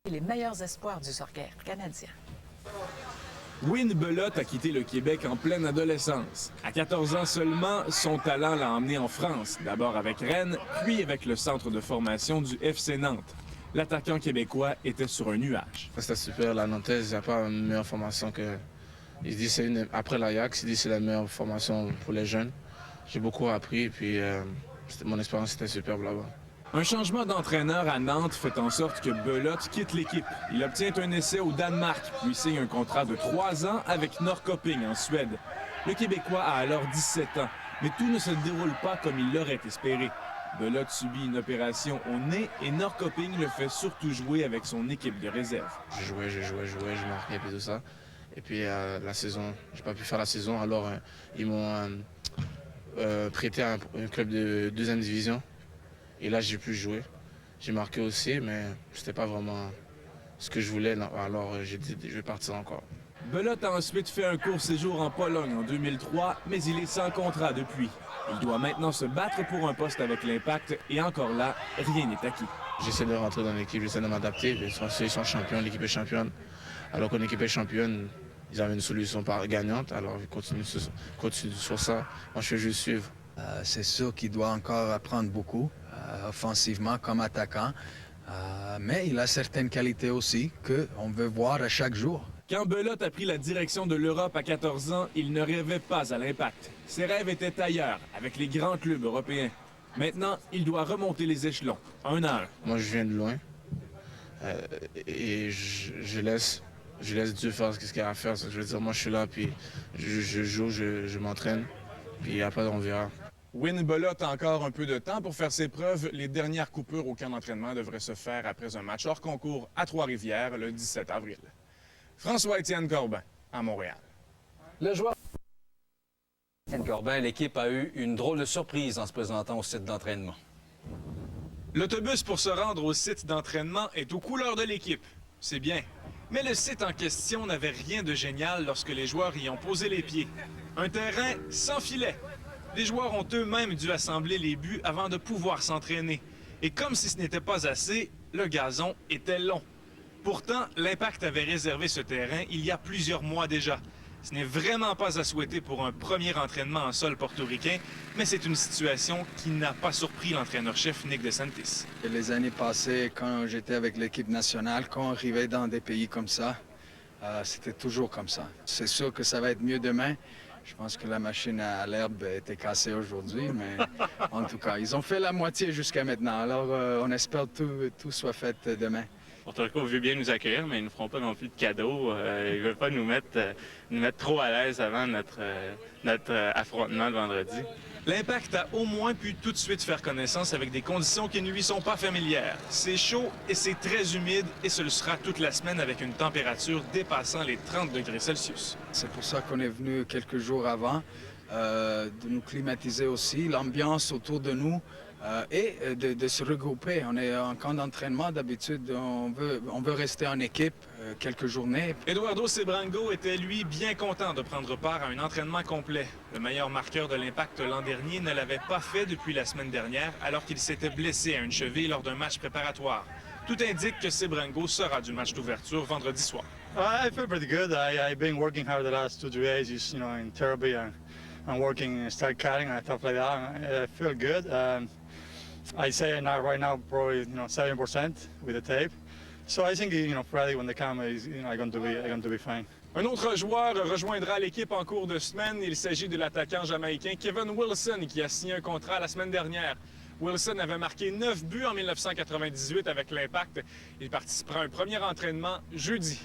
Les meilleurs espoirs du soccer canadien. Wayne Belote a quitté le Québec en pleine adolescence. À 14 ans seulement, son talent l'a emmené en France, d'abord avec Rennes, puis avec le centre de formation du FC Nantes. L'attaquant québécois était sur un nuage. C'était super, la Nantaise, il n'y a pas une meilleure formation que... Il dit après l'Ajax, il dit que c'est la meilleure formation pour les jeunes. J'ai beaucoup appris et puis mon expérience était superbe là-bas. Un changement d'entraîneur à Nantes fait en sorte que Belote quitte l'équipe. Il obtient un essai au Danemark, puis signe un contrat de 3 ans avec Norrköping en Suède. Le Québécois a alors 17 ans, mais tout ne se déroule pas comme il l'aurait espéré. Belote subit une opération au nez et Norrköping le fait surtout jouer avec son équipe de réserve. Je jouais, je marquais et puis tout ça. Et puis la saison, j'ai pas pu faire la saison, alors ils m'ont prêté à un club de 2e division. Et là, j'ai pu jouer. J'ai marqué aussi, mais c'était pas vraiment ce que je voulais. Alors, j'ai dit, je vais partir encore. Belote a ensuite fait un court séjour en Pologne en 2003, mais il est sans contrat depuis. Il doit maintenant se battre pour un poste avec l'Impact et encore là, rien n'est acquis. J'essaie de rentrer dans l'équipe, j'essaie de m'adapter. Ils sont champions, l'équipe est championne. Alors qu'une équipe est championne, ils avaient une solution gagnante. Alors, ils continuent sur ça. Moi, je fais juste suivre. C'est sûr qu'il doit encore apprendre beaucoup, offensivement comme attaquant. Mais il a certaines qualités aussi qu'on veut voir à chaque jour. Quand Belote a pris la direction de l'Europe à 14 ans, il ne rêvait pas à l'Impact. Ses rêves étaient ailleurs, avec les grands clubs européens. Maintenant, il doit remonter les échelons, un à un. Moi, je viens de loin et je laisse Dieu faire ce qu'il a à faire. Je veux dire, moi, je suis là, puis je joue, je m'entraîne, puis après, on verra. Wayne Belote a encore un peu de temps pour faire ses preuves. Les dernières coupures au camp d'entraînement devraient se faire après un match hors concours à Trois-Rivières le 17 avril. François-Étienne Corbin, à Montréal. Le joueur Étienne Corbin, l'équipe a eu une drôle de surprise en se présentant au site d'entraînement. L'autobus pour se rendre au site d'entraînement est aux couleurs de l'équipe. C'est bien. Mais le site en question n'avait rien de génial lorsque les joueurs y ont posé les pieds. Un terrain sans filet. Les joueurs ont eux-mêmes dû assembler les buts avant de pouvoir s'entraîner. Et comme si ce n'était pas assez, le gazon était long. Pourtant, l'Impact avait réservé ce terrain il y a plusieurs mois déjà. Ce n'est vraiment pas à souhaiter pour un premier entraînement en sol portoricain, mais c'est une situation qui n'a pas surpris l'entraîneur-chef Nick DeSantis. Les années passées, quand j'étais avec l'équipe nationale, quand on arrivait dans des pays comme ça, c'était toujours comme ça. C'est sûr que ça va être mieux demain. Je pense que la machine à l'herbe était cassée aujourd'hui, mais en tout cas, ils ont fait la moitié jusqu'à maintenant. Alors, on espère que tout soit fait demain. Porto Rico veut bien nous accueillir, mais ils ne feront pas non plus de cadeaux. Ils ne veulent pas nous mettre trop à l'aise avant notre affrontement de vendredi. L'Impact a au moins pu tout de suite faire connaissance avec des conditions qui ne lui sont pas familières. C'est chaud et c'est très humide et ce le sera toute la semaine avec une température dépassant les 30 degrés Celsius. C'est pour ça qu'on est venu quelques jours avant, de nous climatiser aussi, l'ambiance autour de nous et de se regrouper. On est en camp d'entraînement, d'habitude on veut rester en équipe quelques journées. Eduardo Sebrango était lui bien content de prendre part à un entraînement complet. Le meilleur marqueur de l'Impact l'an dernier ne l'avait pas fait depuis la semaine dernière alors qu'il s'était blessé à une cheville lors d'un match préparatoire. Tout indique que Sebrango sera du match d'ouverture vendredi soir. I feel pretty good. I've been working hard the last 2-3 days, just, in therapy and working, start cutting and stuff like that. I feel good. I say right now probably 7% with the tape. So I think Friday when they come is going to be fine. Un autre joueur rejoindra l'équipe en cours de semaine. Il s'agit de l'attaquant jamaïcain Kevin Wilson qui a signé un contrat la semaine dernière. Wilson avait marqué 9 buts en 1998 avec l'Impact. Il participera à un premier entraînement jeudi.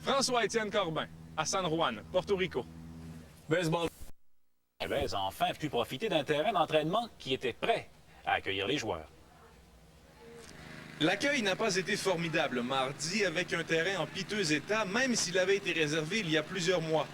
François-Étienne Corbin, à San Juan, Porto Rico. Baseball. Chavez a enfin pu profiter d'un terrain d'entraînement qui était prêt à accueillir les joueurs. L'accueil n'a pas été formidable mardi avec un terrain en piteux état, même s'il avait été réservé il y a plusieurs mois.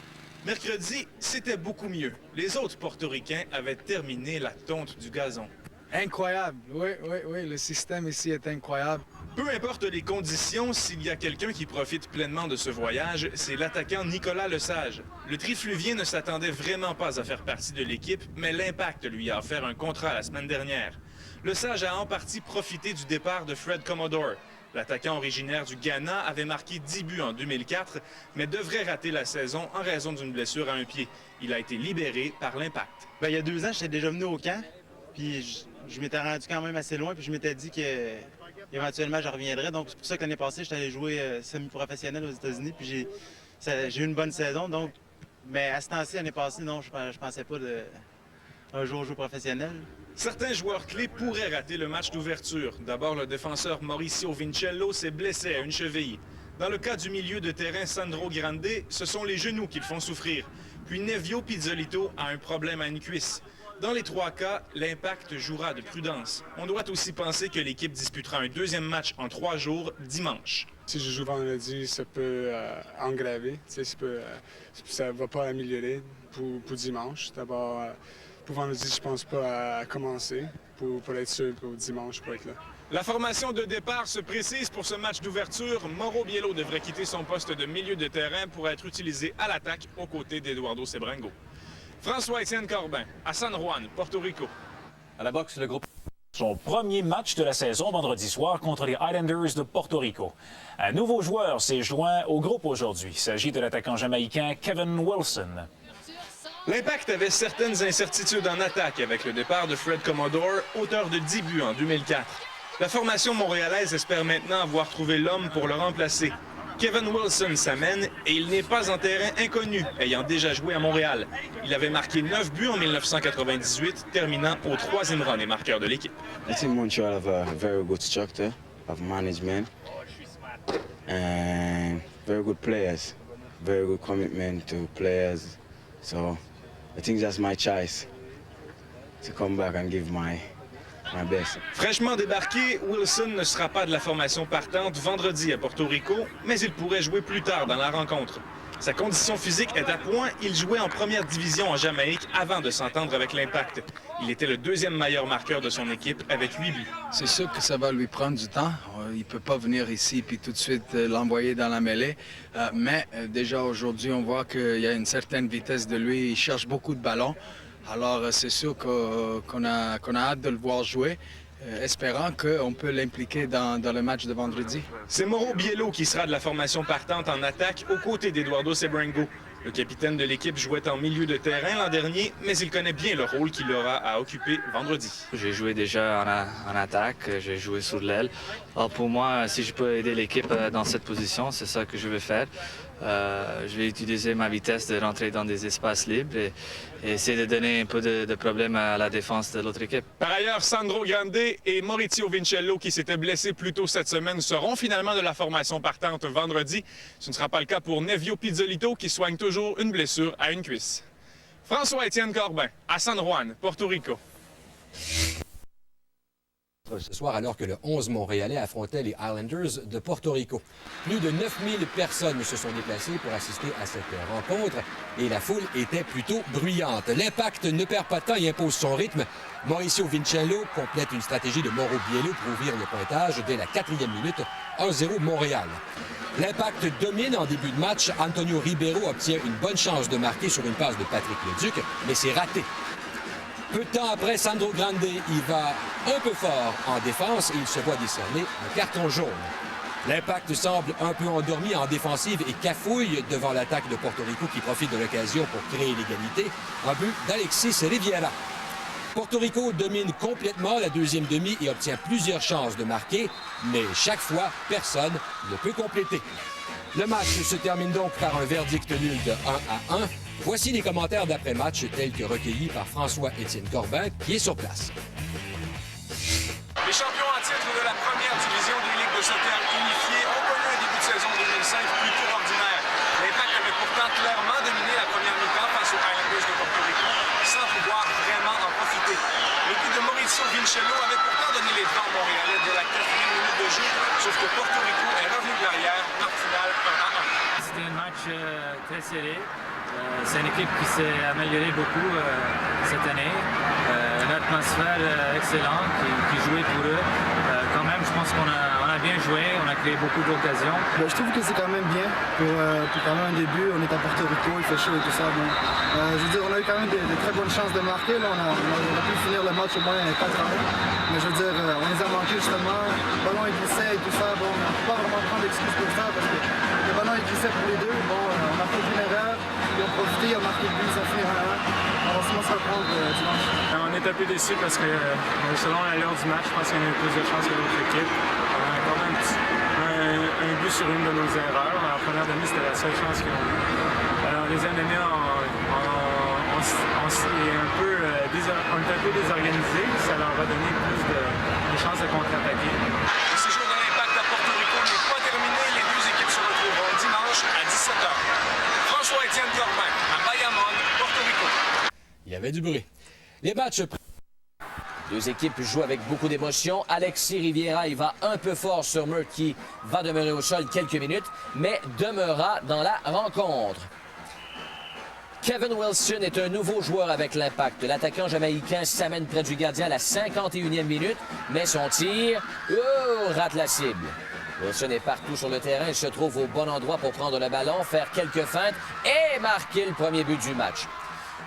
Mercredi, c'était beaucoup mieux. Les autres portoricains avaient terminé la tonte du gazon. Incroyable, oui, le système ici est incroyable. Peu importe les conditions, s'il y a quelqu'un qui profite pleinement de ce voyage, c'est l'attaquant Nicolas Lesage. Le Trifluvien ne s'attendait vraiment pas à faire partie de l'équipe, mais l'Impact lui a offert un contrat la semaine dernière. Lesage a en partie profité du départ de Fred Commodore. L'attaquant originaire du Ghana avait marqué 10 buts en 2004, mais devrait rater la saison en raison d'une blessure à un pied. Il a été libéré par l'Impact. Il y a 2 ans, j'étais déjà venu au camp, puis je m'étais rendu quand même assez loin, puis je m'étais dit qu'éventuellement je reviendrais. Donc c'est pour ça que l'année passée, j'étais allé jouer semi-professionnel aux États-Unis, puis j'ai eu une bonne saison. Donc, mais à ce temps-ci, l'année passée, non, je pensais pas un jour jouer professionnel. Certains joueurs clés pourraient rater le match d'ouverture. D'abord, le défenseur Mauricio Vincello s'est blessé à une cheville. Dans le cas du milieu de terrain Sandro Grande, ce sont les genoux qui le font souffrir. Puis Nevio Pizzolito a un problème à une cuisse. Dans les 3 cas, l'Impact jouera de prudence. On doit aussi penser que l'équipe disputera un 2e match en 3 jours, dimanche. Si je joue vendredi, ça peut engraver. Ça ne va pas améliorer pour dimanche. D'abord, pour vendredi, je pense pas à commencer pour être sûr pour dimanche pour être là. La formation de départ se précise pour ce match d'ouverture. Mauro Biello devrait quitter son poste de milieu de terrain pour être utilisé à l'attaque aux côtés d'Eduardo Sebrango. François-Étienne Corbin, à San Juan, Porto Rico. À la boxe, le groupe. Son premier match de la saison vendredi soir contre les Islanders de Porto Rico. Un nouveau joueur s'est joint au groupe aujourd'hui. Il s'agit de l'attaquant jamaïcain Kevin Wilson. L'Impact avait certaines incertitudes en attaque avec le départ de Fred Commodore, auteur de 10 buts en 2004. La formation montréalaise espère maintenant avoir trouvé l'homme pour le remplacer. Kevin Wilson s'amène et il n'est pas en terrain inconnu, ayant déjà joué à Montréal. Il avait marqué 9 buts en 1998, terminant au 3e rang des marqueurs de l'équipe. I think Montreal have a very good structure of management and very good players, very good commitment to players. So I think that's my choice to come back and give my best. Fraîchement débarqué, Wilson ne sera pas de la formation partante vendredi à Porto Rico, mais il pourrait jouer plus tard dans la rencontre. Sa condition physique est à point. Il jouait en première division en Jamaïque avant de s'entendre avec l'Impact. Il était le 2e meilleur marqueur de son équipe avec 8 buts. C'est sûr que ça va lui prendre du temps. Il ne peut pas venir ici puis tout de suite l'envoyer dans la mêlée. Mais déjà aujourd'hui, on voit qu'il y a une certaine vitesse de lui. Il cherche beaucoup de ballons. Alors c'est sûr qu'on a hâte de le voir jouer. Espérant qu'on peut l'impliquer dans le match de vendredi. C'est Mauro Biello qui sera de la formation partante en attaque aux côtés d'Eduardo Sebrango. Le capitaine de l'équipe jouait en milieu de terrain l'an dernier, mais il connaît bien le rôle qu'il aura à occuper vendredi. J'ai joué déjà en attaque, j'ai joué sur l'aile. Alors pour moi, si je peux aider l'équipe dans cette position, c'est ça que je vais faire. Je vais utiliser ma vitesse de rentrer dans des espaces libres et essayer de donner un peu de problème à la défense de l'autre équipe. Par ailleurs, Sandro Grande et Mauricio Vincello, qui s'étaient blessés plus tôt cette semaine, seront finalement de la formation partante vendredi. Ce ne sera pas le cas pour Nevio Pizzolito, qui soigne toujours une blessure à une cuisse. François-Étienne Corbin, à San Juan, Porto Rico. Ce soir, alors que le 11 Montréalais affrontait les Islanders de Porto Rico. Plus de 9000 personnes se sont déplacées pour assister à cette rencontre et la foule était plutôt bruyante. L'Impact ne perd pas de temps et impose son rythme. Mauricio Vincello complète une stratégie de Mauro Biello pour ouvrir le pointage dès la 4e minute, 1-0 Montréal. L'Impact domine en début de match. Antonio Ribeiro obtient une bonne chance de marquer sur une passe de Patrick Leduc, mais c'est raté. Peu de temps après, Sandro Grande y va un peu fort en défense et il se voit décerner un carton jaune. L'Impact semble un peu endormi en défensive et cafouille devant l'attaque de Porto Rico qui profite de l'occasion pour créer l'égalité. Un but d'Alexis Riviera. Porto Rico domine complètement la 2e demi et obtient plusieurs chances de marquer, mais chaque fois, personne ne peut compléter. Le match se termine donc par un verdict nul de 1-1. Voici les commentaires d'après-match tels que recueillis par François-Étienne Corbin, qui est sur place. Les champions en titre de la première division des ligues de soccer unifiées ont connu un début de saison 2005 plutôt ordinaire. L'Impact avait pourtant clairement dominé la première mi-temps face aux Islanders de Porto Rico, sans pouvoir vraiment en profiter. L'équipe de Mauricio Vincello avait pourtant donné les devants montréalais dès la 4e minute de jeu, sauf que Porto Rico est revenu de l'arrière en finale 1-1. C'était un match très serré. C'est une équipe qui s'est améliorée beaucoup cette année. Une atmosphère excellente qui jouait pour eux. Quand même, je pense qu'on a bien joué, on a créé beaucoup d'occasions. Je trouve que c'est quand même bien pour quand même un début. On est à Porto Rico, il fait chaud et tout ça. Bon, je veux dire, on a eu quand même de très bonnes chances de marquer. Là, on a pu finir le match au moins 4 arrêts. Mais je veux dire, on les a manqués justement. Le ballon est glissé et tout ça. Bon, on ne peut pas vraiment prendre d'excuses pour ça parce que le ballon est glissé pour les deux. Bon, on a fait une erreur. Ils ont profité, ils ont marqué le but, ils ont fini 1-1. On va sûrement se reprendre dimanche. On est un peu déçus parce que selon l'allure du match, je pense qu'on a eu plus de chance que l'autre équipe. On a quand même un but sur une de nos erreurs. En première demi, c'était la seule chance qu'ils ont eue. Alors, les deuxième on est un peu désorganisés. Ça leur va donner plus de chances de contre-attaquer. Le séjour de l'Impact à Porto Rico n'est pas terminé. Les deux équipes se retrouveront dimanche à 17h. François-Étienne Corbin à Bayamon, Porto Rico. Il y avait du bruit. Les matchs... Deux équipes jouent avec beaucoup d'émotion. Alexis Riviera, il va un peu fort sur Mert qui va demeurer au sol quelques minutes, mais demeurera dans la rencontre. Kevin Wilson est un nouveau joueur avec l'Impact. L'attaquant jamaïcain s'amène près du gardien à la 51e minute, mais son tir rate la cible. Wilson est partout sur le terrain. Il se trouve au bon endroit pour prendre le ballon, faire quelques feintes et marquer le premier but du match.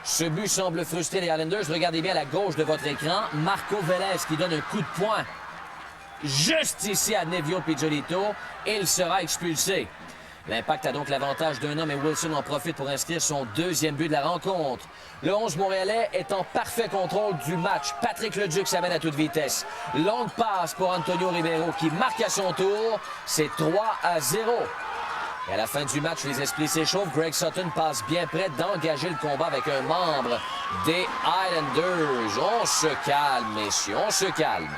Ce but semble frustrer les Islanders. Regardez bien à la gauche de votre écran. Marco Velez qui donne un coup de poing juste ici à Nevio Pizolito. Il sera expulsé. L'Impact a donc l'avantage d'un homme et Wilson en profite pour inscrire son deuxième but de la rencontre. Le 11 montréalais est en parfait contrôle du match. Patrick Leduc s'amène à toute vitesse. Longue passe pour Antonio Ribeiro qui marque à son tour. C'est 3-0. Et à la fin du match, les esprits s'échauffent. Greg Sutton passe bien près d'engager le combat avec un membre des Islanders. On se calme, messieurs, on se calme.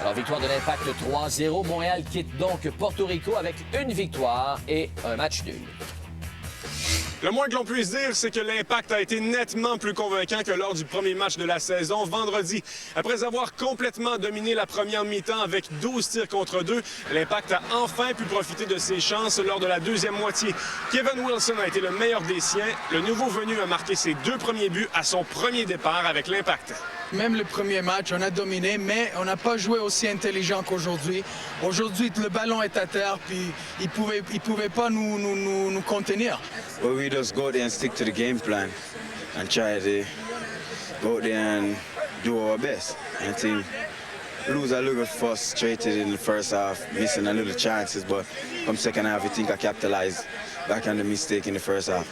Alors, victoire de l'Impact 3-0. Montréal quitte donc Porto Rico avec une victoire et un match nul. Le moins que l'on puisse dire, c'est que l'Impact a été nettement plus convaincant que lors du premier match de la saison vendredi. Après avoir complètement dominé la première mi-temps avec 12 tirs contre 2, l'Impact a enfin pu profiter de ses chances lors de la deuxième moitié. Kevin Wilson a été le meilleur des siens. Le nouveau venu a marqué ses 2 premiers buts à son premier départ avec l'Impact. Même le premier match, on a dominé, mais on n'a pas joué aussi intelligent qu'aujourd'hui. Aujourd'hui, le ballon est à terre, puis il pouvait pas nous contenir. Well, we just go there and stick to the game plan and try to go there and do our best. I think lose a little frustrated in the first half, missing a little chances, but come second half, I think I capitalized back on the mistake in the first half.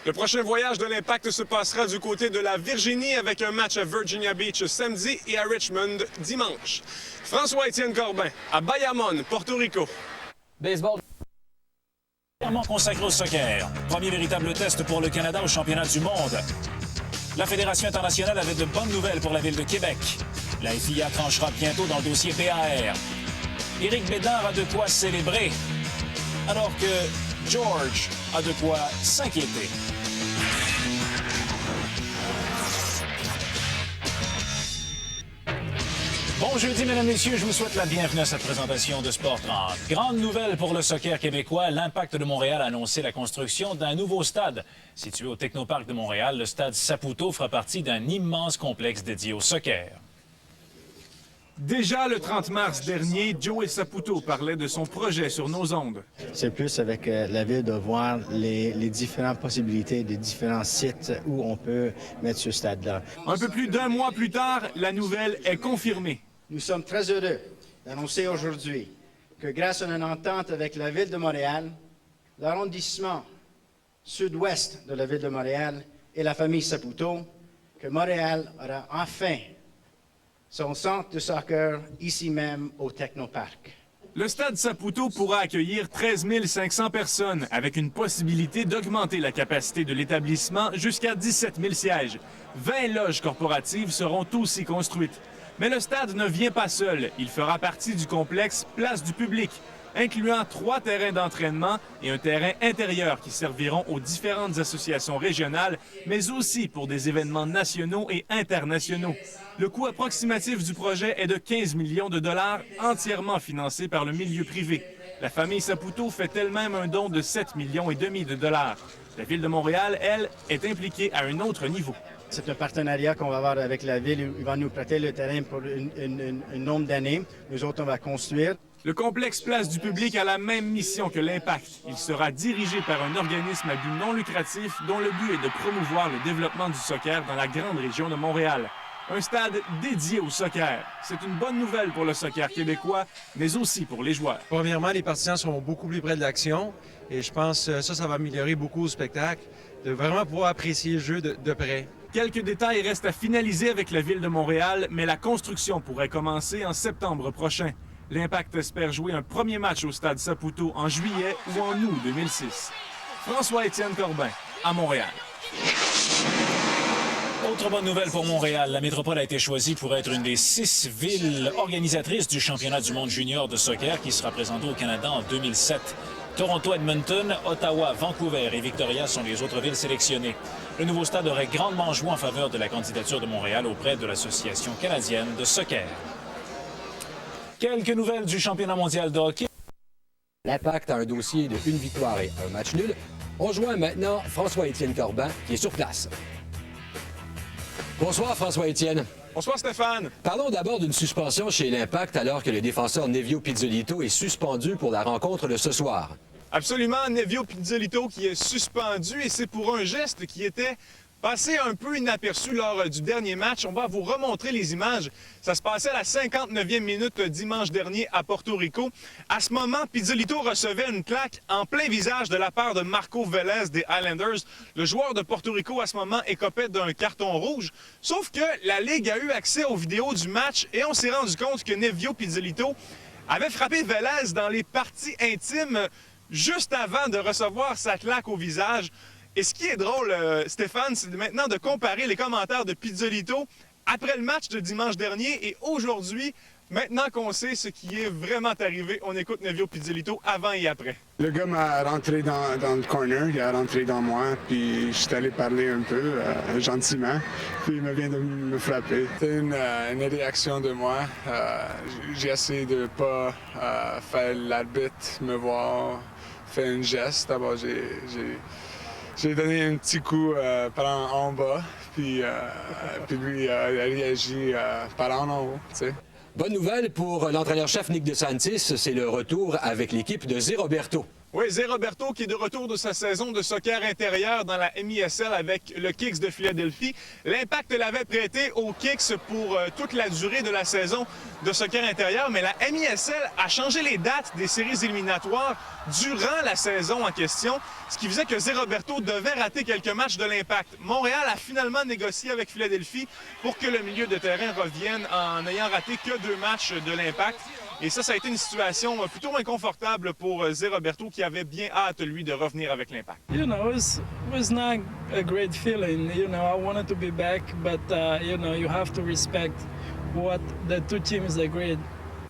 Le prochain voyage de l'Impact se passera du côté de la Virginie avec un match à Virginia Beach samedi et à Richmond dimanche. François-Étienne Corbin à Bayamon, Porto Rico. Baseball. Consacré au soccer. Premier véritable test pour le Canada au championnat du monde. La Fédération internationale avait de bonnes nouvelles pour la ville de Québec. La FIA tranchera bientôt dans le dossier PAR. Éric Bédard a de quoi célébrer, alors que George a de quoi s'inquiéter. Bon jeudi, mesdames, messieurs, je vous souhaite la bienvenue à cette présentation de Sport 30. Grande nouvelle pour le soccer québécois, l'Impact de Montréal a annoncé la construction d'un nouveau stade. Situé au Technoparc de Montréal, le stade Saputo fera partie d'un immense complexe dédié au soccer. Déjà le 30 mars dernier, Joey Saputo parlait de son projet sur nos ondes. C'est plus avec la ville de voir les différentes possibilités, les différents sites où on peut mettre ce stade-là. Un peu plus d'un mois plus tard, la nouvelle est confirmée. Nous sommes très heureux d'annoncer aujourd'hui que grâce à une entente avec la ville de Montréal, l'arrondissement sud-ouest de la ville de Montréal et la famille Saputo, que Montréal aura enfin son centre de soccer ici même au Technoparc. Le stade Saputo pourra accueillir 13 500 personnes, avec une possibilité d'augmenter la capacité de l'établissement jusqu'à 17 000 sièges. 20 loges corporatives seront aussi construites. Mais le stade ne vient pas seul. Il fera partie du complexe Place du Public, incluant 3 terrains d'entraînement et un terrain intérieur qui serviront aux différentes associations régionales, mais aussi pour des événements nationaux et internationaux. Le coût approximatif du projet est de 15 millions de dollars, entièrement financé par le milieu privé. La famille Saputo fait elle-même un don de 7,5 millions de dollars. La Ville de Montréal, elle, est impliquée à un autre niveau. C'est un partenariat qu'on va avoir avec la Ville. Ils vont nous prêter le terrain pour un nombre d'années. Nous autres, on va construire. Le complexe Place du Public a la même mission que l'Impact. Il sera dirigé par un organisme à but non lucratif dont le but est de promouvoir le développement du soccer dans la grande région de Montréal. Un stade dédié au soccer. C'est une bonne nouvelle pour le soccer québécois, mais aussi pour les joueurs. Premièrement, les partisans seront beaucoup plus près de l'action et je pense que ça va améliorer beaucoup au spectacle, de vraiment pouvoir apprécier le jeu de près. Quelques détails restent à finaliser avec la Ville de Montréal, mais la construction pourrait commencer en septembre prochain. L'Impact espère jouer un premier match au Stade Saputo en juillet ou en août 2006. François-Étienne Corbin, à Montréal. Autre bonne nouvelle pour Montréal, la métropole a été choisie pour être une des 6 villes organisatrices du championnat du monde junior de soccer qui sera présenté au Canada en 2007. Toronto, Edmonton, Ottawa, Vancouver et Victoria sont les autres villes sélectionnées. Le nouveau stade aurait grandement joué en faveur de la candidature de Montréal auprès de l'Association canadienne de soccer. Quelques nouvelles du championnat mondial de hockey. L'Impact a un dossier de 1 victoire et 1 match nul. On joint maintenant François-Étienne Corbin qui est sur place. Bonsoir François-Étienne. Bonsoir Stéphane. Parlons d'abord d'une suspension chez l'Impact alors que le défenseur Nevio Pizzolito est suspendu pour la rencontre de ce soir. Absolument, Nevio Pizzolito qui est suspendu et c'est pour un geste qui était passé un peu inaperçu lors du dernier match. On va vous remontrer les images. Ça se passait à la 59e minute dimanche dernier à Porto Rico. À ce moment, Pizzolito recevait une claque en plein visage de la part de Marco Vélez des Islanders. Le joueur de Porto Rico à ce moment écopait d'un carton rouge. Sauf que la Ligue a eu accès aux vidéos du match et on s'est rendu compte que Nevio Pizzolito avait frappé Vélez dans les parties intimes juste avant de recevoir sa claque au visage. Et ce qui est drôle, Stéphane, c'est maintenant de comparer les commentaires de Pizzolito après le match de dimanche dernier et aujourd'hui, maintenant qu'on sait ce qui est vraiment arrivé. On écoute Nevio Pizzolito avant et après. Le gars m'a rentré dans le corner, il a rentré dans moi, puis je suis allé parler un peu, gentiment, puis il vient de me frapper. C'était une réaction de moi. J'ai essayé de ne pas faire l'arbitre me voir faire un geste. D'abord, j'ai donné un petit coup par en bas, puis lui a réagi par en haut, tu sais. Bonne nouvelle pour l'entraîneur-chef Nick DeSantis, c'est le retour avec l'équipe de Zé Roberto. Oui, Zé Roberto qui est de retour de sa saison de soccer intérieur dans la MISL avec le Kicks de Philadelphie. L'Impact l'avait prêté au Kicks pour toute la durée de la saison de soccer intérieur, mais la MISL a changé les dates des séries éliminatoires durant la saison en question, ce qui faisait que Zé Roberto devait rater quelques matchs de l'Impact. Montréal a finalement négocié avec Philadelphie pour que le milieu de terrain revienne en n'ayant raté que 2 matchs de l'Impact. Et ça a été une situation plutôt inconfortable pour Zé Roberto qui avait bien hâte, lui, de revenir avec l'Impact. You know, it was not a great feeling. You know, I wanted to be back, but, you know, you have to respect what the two teams agreed.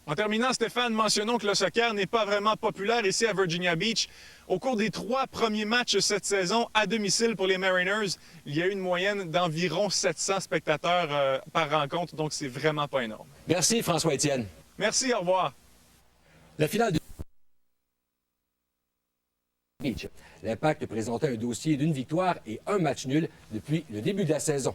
En terminant, Stéphane, mentionnons que le soccer n'est pas vraiment populaire ici à Virginia Beach. Au cours des 3 premiers matchs cette saison à domicile pour les Mariners, il y a eu une moyenne d'environ 700 spectateurs par rencontre, donc c'est vraiment pas énorme. Merci François-Étienne. Merci, au revoir. La finale de Beach. L'Impact présentait un dossier d'1 victoire et 1 match nul depuis le début de la saison.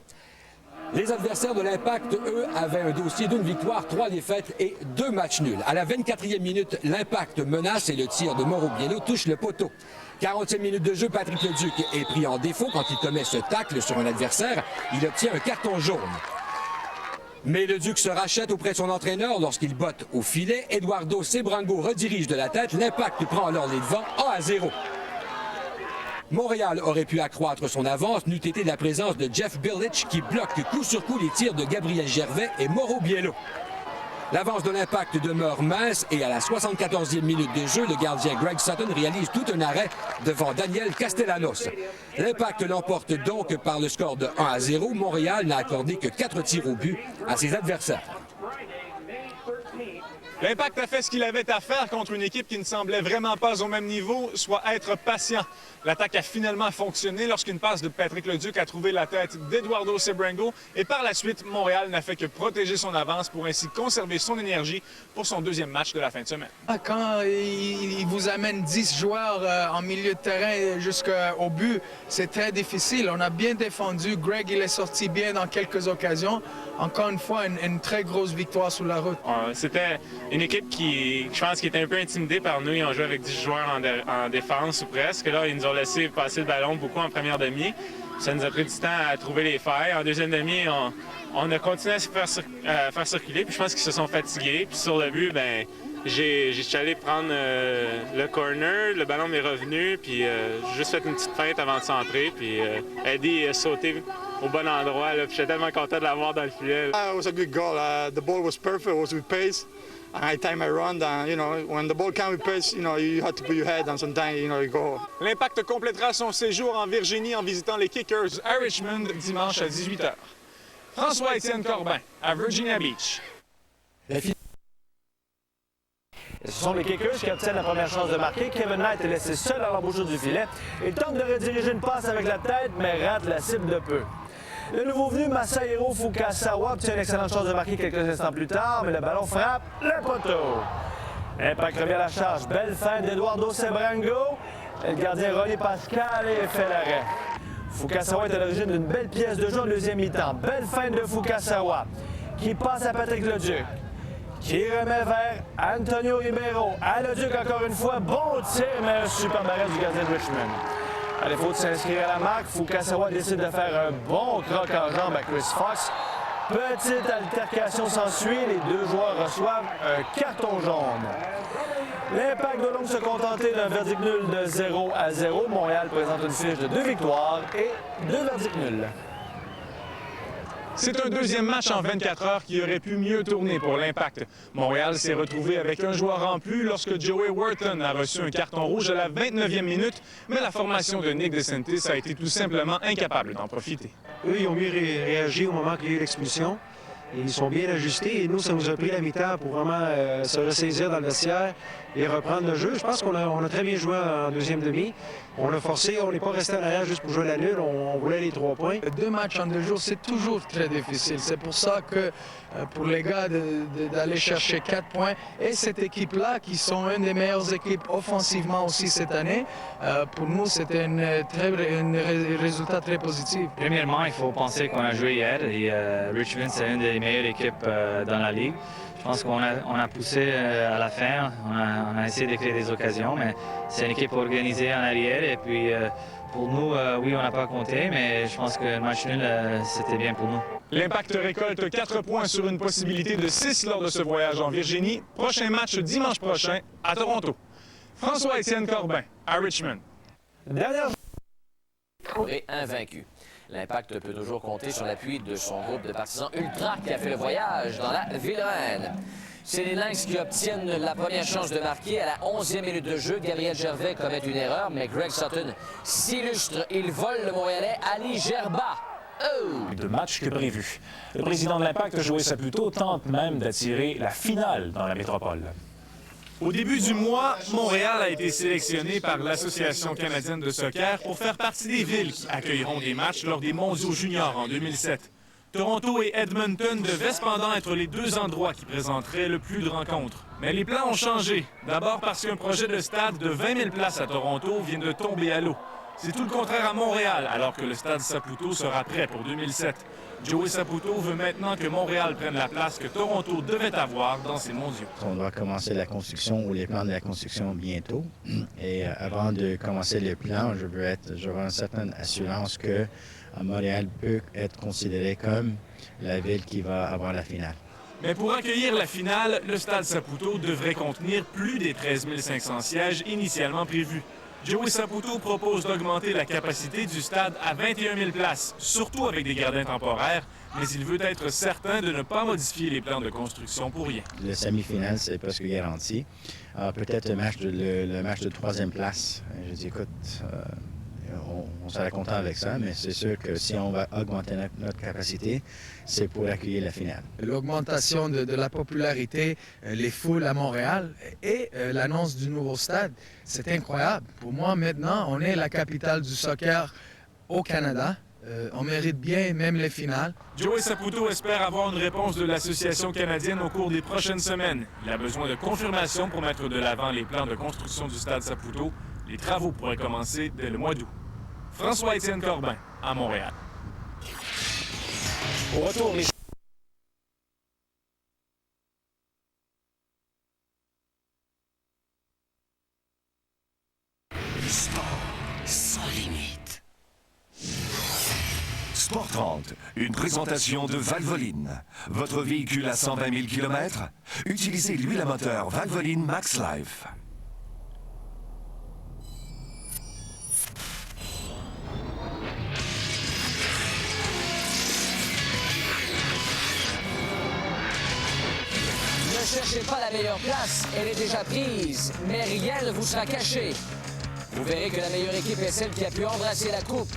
Les adversaires de l'Impact, eux, avaient un dossier d'1 victoire, 3 défaites et 2 matchs nuls. À la 24e minute, l'Impact menace et le tir de Mauro Biello touche le poteau. 40e minute de jeu, Patrick Leduc est pris en défaut quand il commet ce tacle sur un adversaire. Il obtient un carton jaune. Mais le Duc se rachète auprès de son entraîneur lorsqu'il botte au filet. Eduardo Sebrango redirige de la tête. L'Impact prend alors les devants 1-0. Montréal aurait pu accroître son avance n'eût été de la présence de Jeff Billitch qui bloque coup sur coup les tirs de Gabriel Gervais et Mauro Biello. L'avance de l'Impact demeure mince et à la 74e minute de jeu, le gardien Greg Sutton réalise tout un arrêt devant Daniel Castellanos. L'Impact l'emporte donc par le score de 1-0. Montréal n'a accordé que 4 tirs au but à ses adversaires. L'Impact a fait ce qu'il avait à faire contre une équipe qui ne semblait vraiment pas au même niveau, soit être patient. L'attaque a finalement fonctionné lorsqu'une passe de Patrick Leduc a trouvé la tête d'Eduardo Sebrango et par la suite, Montréal n'a fait que protéger son avance pour ainsi conserver son énergie pour son 2e match de la fin de semaine. Quand il vous amène 10 joueurs en milieu de terrain jusqu'au but, c'est très difficile. On a bien défendu. Greg, il est sorti bien dans quelques occasions. Encore une fois, une très grosse victoire sur la route. C'était une équipe qui, je pense, qui était un peu intimidée par nous. Ils ont joué avec 10 joueurs en défense ou presque. Là, ils nous ont laissé passer le ballon beaucoup en première demi. Ça nous a pris du temps à trouver les failles. En deuxième demi, on a continué à se faire circuler. Puis je pense qu'ils se sont fatigués. Puis sur le but, ben, j'ai allé prendre le corner. Le ballon m'est revenu. Puis j'ai juste fait une petite feinte avant de centrer. Puis Eddie a sauté au bon endroit. Puis j'étais tellement content de l'avoir dans le filet. It was a good goal. The ball was perfect. It was with pace. And I time I run. And, you know, when the ball comes with pace, you know, you have to put your head and sometimes, you know, you go. L'Impact complétera son séjour en Virginie en visitant les Kickers à Richmond dimanche à 18h. François-Étienne Corbin à Virginia Beach. Ce sont les Kickers qui obtiennent la première chance de marquer. Kevin Knight est laissé seul à l'embouchure du filet. Il tente de rediriger une passe avec la tête, mais rate la cible de peu. Le nouveau venu, Masahiro Fukasawa, obtient une excellente chance de marquer quelques instants plus tard, mais le ballon frappe le poteau. L'Impact revient à la charge. Belle fin d'Eduardo Sebrango. Le gardien Ronnie Pascal et fait l'arrêt. Fukasawa est à l'origine d'une belle pièce de jeu en deuxième mi-temps. Belle fin de Fukasawa qui passe à Patrick Leduc, qui remet vers Antonio Ribeiro. À Leduc encore une fois. Bon tir, mais un super arrêt du gardien de Richmond. À défaut de s'inscrire à la marque, Fukasawa décide de faire un bon croc en jambe à Chris Fox. Petite altercation s'ensuit, les deux joueurs reçoivent un carton jaune. L'Impact doit donc se contenter d'un verdict nul de 0-0. Montréal présente une fiche de 2 victoires et 2 verdicts nuls. C'est un deuxième match en 24 heures qui aurait pu mieux tourner pour l'Impact. Montréal s'est retrouvé avec un joueur en plus lorsque Joey Wharton a reçu un carton rouge à la 29e minute, mais la formation de Nick DeSantis a été tout simplement incapable d'en profiter. Eux, ils ont mieux réagi au moment qu'il y a eu l'expulsion. Ils sont bien ajustés et nous, ça nous a pris la mi-temps pour vraiment se ressaisir dans le vestiaire et reprendre le jeu. Je pense qu'on a très bien joué en deuxième demi. On a forcé, on n'est pas resté en arrière juste pour jouer la nulle, on voulait les 3 points. 2 matchs en 2 jours, c'est toujours très difficile. C'est pour ça que pour les gars d'aller chercher 4 points et cette équipe-là, qui sont une des meilleures équipes offensivement aussi cette année, pour nous, c'était un résultat très positif. Premièrement, il faut penser qu'on a joué hier et Richmond, c'est une des meilleures équipes dans la Ligue. Je pense qu'on a poussé à la fin, on a essayé de créer des occasions, mais c'est une équipe organisée en arrière. Et puis, pour nous, oui, on n'a pas compté, mais je pense que le match nul, c'était bien pour nous. L'Impact récolte 4 points sur une possibilité de 6 lors de ce voyage en Virginie. Prochain match dimanche prochain à Toronto. François-Étienne Corbin à Richmond. Et invaincu. L'Impact peut toujours compter sur l'appui de son groupe de partisans ultra qui a fait le voyage dans la Ville-Reine. C'est les Lynx qui obtiennent la première chance de marquer à la 11e minute de jeu. Gabriel Gervais commet une erreur, mais Greg Sutton s'illustre. Il vole le Montréalais Ali Gerba. De match que prévu. Le président de l'Impact, Joey Saputo, tente même d'attirer la finale dans la métropole. Au début du mois, Montréal a été sélectionné par l'Association canadienne de soccer pour faire partie des villes qui accueilleront des matchs lors des Mondiaux juniors en 2007. Toronto et Edmonton devaient cependant être les 2 endroits qui présenteraient le plus de rencontres. Mais les plans ont changé. D'abord parce qu'un projet de stade de 20 000 places à Toronto vient de tomber à l'eau. C'est tout le contraire à Montréal, alors que le stade Saputo sera prêt pour 2007. Joey Saputo veut maintenant que Montréal prenne la place que Toronto devait avoir dans ses mondiaux. On doit commencer la construction ou les plans de la construction bientôt. Et avant de commencer les plans, je veux une certaine assurance que Montréal peut être considéré comme la ville qui va avoir la finale. Mais pour accueillir la finale, le stade Saputo devrait contenir plus des 13 500 sièges initialement prévus. Joey Saputo propose d'augmenter la capacité du stade à 21 000 places, surtout avec des gradins temporaires, mais il veut être certain de ne pas modifier les plans de construction pour rien. Le semi-finale, c'est presque garanti. Peut-être le match de 3e place. Je dis, écoute, on serait content avec ça, mais c'est sûr que si on va augmenter notre capacité, c'est pour accueillir la finale. L'augmentation de la popularité, les foules à Montréal et l'annonce du nouveau stade, c'est incroyable. Pour moi, maintenant, on est la capitale du soccer au Canada. On mérite bien même les finales. Joey Saputo espère avoir une réponse de l'Association canadienne au cours des prochaines semaines. Il a besoin de confirmation pour mettre de l'avant les plans de construction du stade Saputo. Les travaux pourraient commencer dès le mois d'août. François-Étienne Corbin, à Montréal. Au retour, les sport sans limite. Sport 30, une présentation de Valvoline. Votre véhicule à 120 000 km? Utilisez l'huile à moteur Valvoline Max Life. Ne cherchez pas la meilleure place, elle est déjà prise, mais rien ne vous sera caché. Vous verrez que la meilleure équipe est celle qui a pu embrasser la coupe.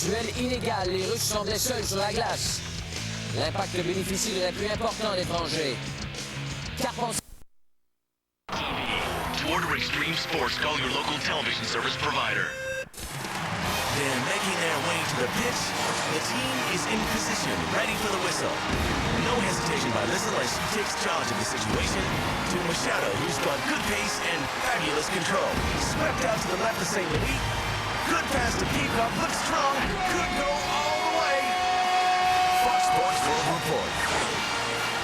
Duel inégal, les Russes semblaient seuls sur la glace. L'impact bénéficie de la plus importante d'étrangers. Carpentier. To order extreme sports, call your local television service provider. Then making their way to the pitch, the team is in position, ready for the whistle. No hesitation by Listen as she takes charge of the situation to Machado, who's got good pace and fabulous control. Swept out to the left of St. Louis. Good pass to Peacock, looks strong, could go all the way. Fox Sports World Report,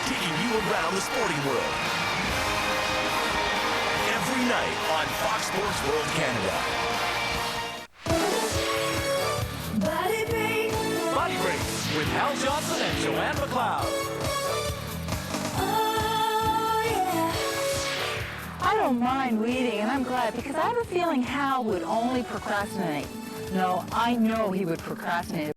taking you around the sporting world. Every night on Fox Sports World Canada. Body Breaks with Hal Johnson and Joanne McLeod. I don't mind waiting, and I'm glad, because I have a feeling Hal would only procrastinate. No, I know he would procrastinate.